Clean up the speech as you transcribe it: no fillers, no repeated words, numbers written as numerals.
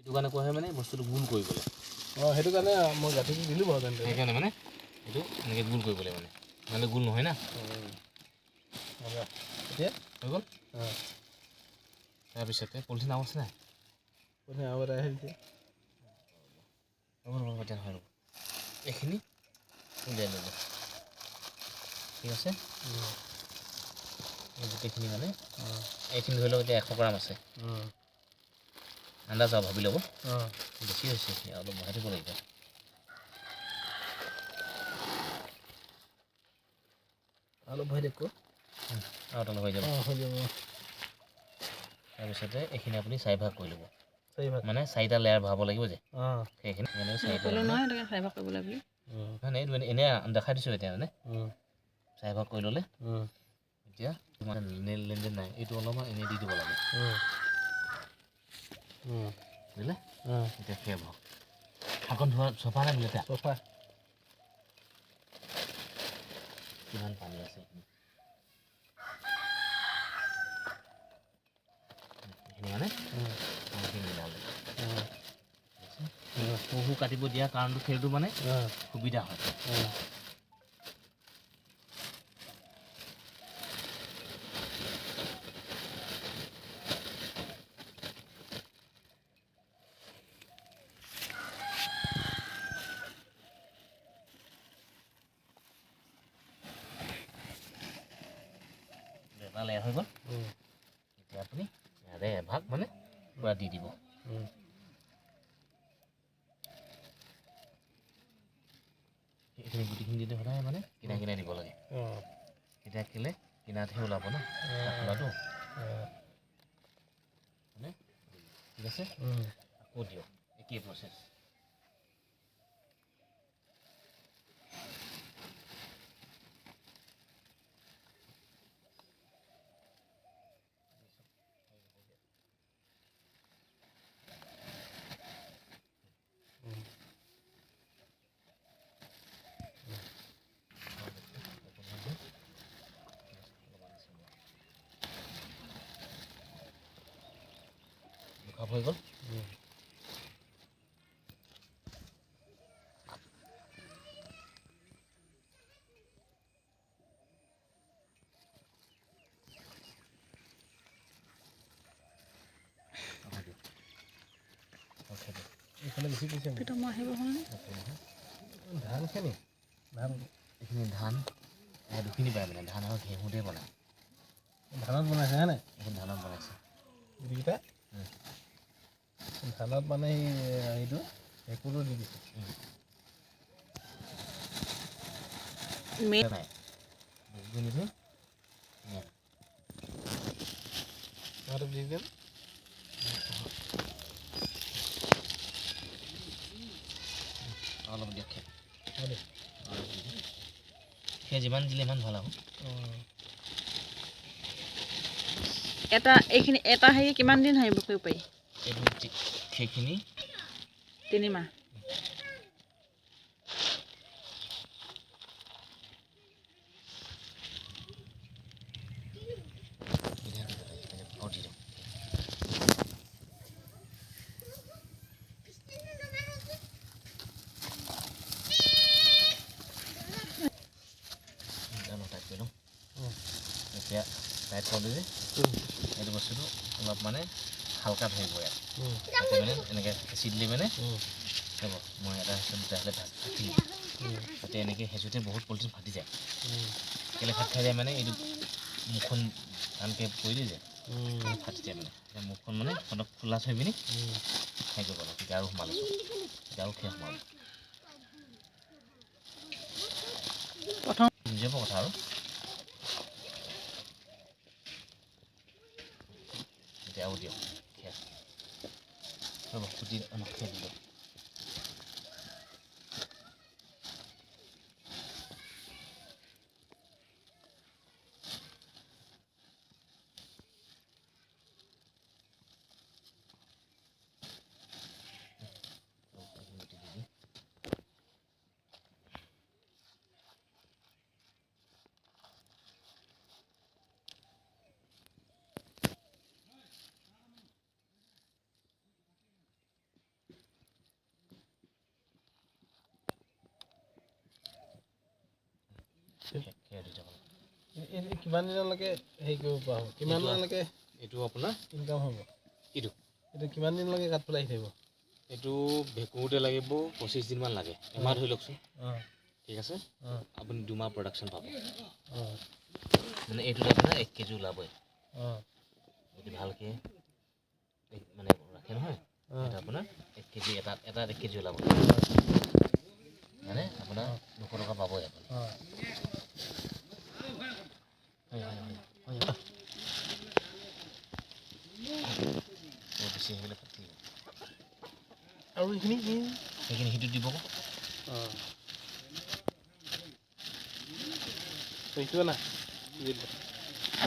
এইটো কাৰণে কোৱা হয় মানে বস্তুটো গোল কৰিবলৈ সেইটো কাৰণে মই গাঁঠিটো দিলোঁ বাৰু তেন্তে সেইকাৰণে মানে এইটো এনেকৈ গোল কৰিবলৈ মানে নহ'লে গোল নহয় না এতিয়া হৈ গ'ল তাৰপিছতে পলিথিন আৰু আছে নাই আৰু এটা আহিছে হয় এইখিনি উলিয়াই ল'লোঁ ঠিক আছে গোটেইখিনি মানে এইখিনি ধৰি লওক এতিয়া 100 গ্ৰাম আছে আন্দাজ আৰু ভাবি ল'ব বেছি হৈছে অলপ বঢ়াই দিব লাগিব অলপ ভয় দেখো আৰু অলপ হৈ যাব তাৰপিছতে এইখিনি আপুনি 4 ভাগ কৰি ল'ব মানে 4টা লেয়াৰ ভৰাব লাগিব যে সেইখিনি মানে 4টা নহয় এনেই দেখাই দিছোঁ এতিয়া মানে 4 ভাগ কৰি ল'লে এতিয়া মানে লেনদেন নাই এইটো অলপমান এনেই দি দিব লাগে বুজিলে এতিয়া সেয়া ভাগ শাকত ধোৱা চফা নাই বোলে এতিয়া চফা কিমান পানী আছে এইখিনি মানে মিলালে সৰু কাটিব দিয়া কাৰণটো সেইটো মানে সুবিধা হয় এটা লেয়াৰ হৈ গ'ল এতিয়া আপুনি ইয়াৰে এভাগ মানে পূৰা দি দিব এইখিনি গুটিখিনি দিলে সদায় মানে কিনাই কিনাই দিব লাগে তেতিয়া কেলে কিনাতহে ওলাব না খোলাটো মানে ঠিক আছে আকৌ দিয়ক একেই প্ৰচেছ হৈ গ'ল এইফালে বেছি কৈছে ধান খেনি ধান এইখিনি ধান দুখিনি পায় মানে ধান আৰু ঘেঁহুতে বনায় ধানত বনাইছে হয়নে এইখিনি ধানত বনাইছে গুটিকেইটা ধানত মানে এইটো ভেঁকুৰটো দি দিছে নাই দি দিম অলপ দিয়ক সেই যিমান দিলে ইমান ভাল হ'ব এইখিনি এটা হেৰি কিমান দিন হেৰি কৰিব পাৰি এইটো সেইখিনি 3 মাহ এতিয়া টাইট কৰোঁ যে এইটো বস্তুটো অলপ মানে হালকা ধৰিব ইয়াত মানে এনেকৈ হেঁচি দিলে মানে হ'ব মই এটা তেতিয়াহ'লে ফাটি তাতে এনেকৈ হেঁচোতে বহুত পলিথিন ফাটি যায় কেলৈ ফাটি খাই যায় মানে এইটো মুখখন টানকৈ পৰি দিয়ে যে ফাটি যায় মানে মুখখন মানে অলপ খোলা থৈ পিনি হেৰি কৰিব লাগে তেতিয়া আৰু সোমালৈছোঁ তেতিয়া আৰু খেৰ সোমাব প্ৰথম নিজৰ কথা আৰু এতিয়া আৰু দিয়ক খেৰ ৰ'ব ফুটি আমাক খেৰ দিব খেৰ দি যাব লাগে। এই কিমান দিনলৈকে হেৰি কৰিব পৰা হ'ব? কিমান দিনলৈকে এইটো আপোনাৰ ইনকাম হ'ব? এইটো এইটো কিমান দিনলৈকে কাঠফুলা আহি থাকিব? এইটো ভেকুঁতে লাগিব 25 দিনমান লাগে, এমাহ ধৰি লওকচোন। অঁ ঠিক আছে, অঁ আপুনি 2 মাহ প্ৰডাকশ্যন পাব। অঁ মানে এইটোত আপোনাৰ 1 কেজি ওলাবই অঁ যদি ভালকৈ মানে ৰাখে নহয়। এটা আপোনাৰ 1 কেজি এটাত 1 কেজি ওলাব, মানে আপোনাৰ 200 টকা পাবই আপুনি। অঁ বেছি আহিলে পাতি আৰু এইখিনি সেইখিনি সিটো দিব আকৌ। অঁ সেইটো না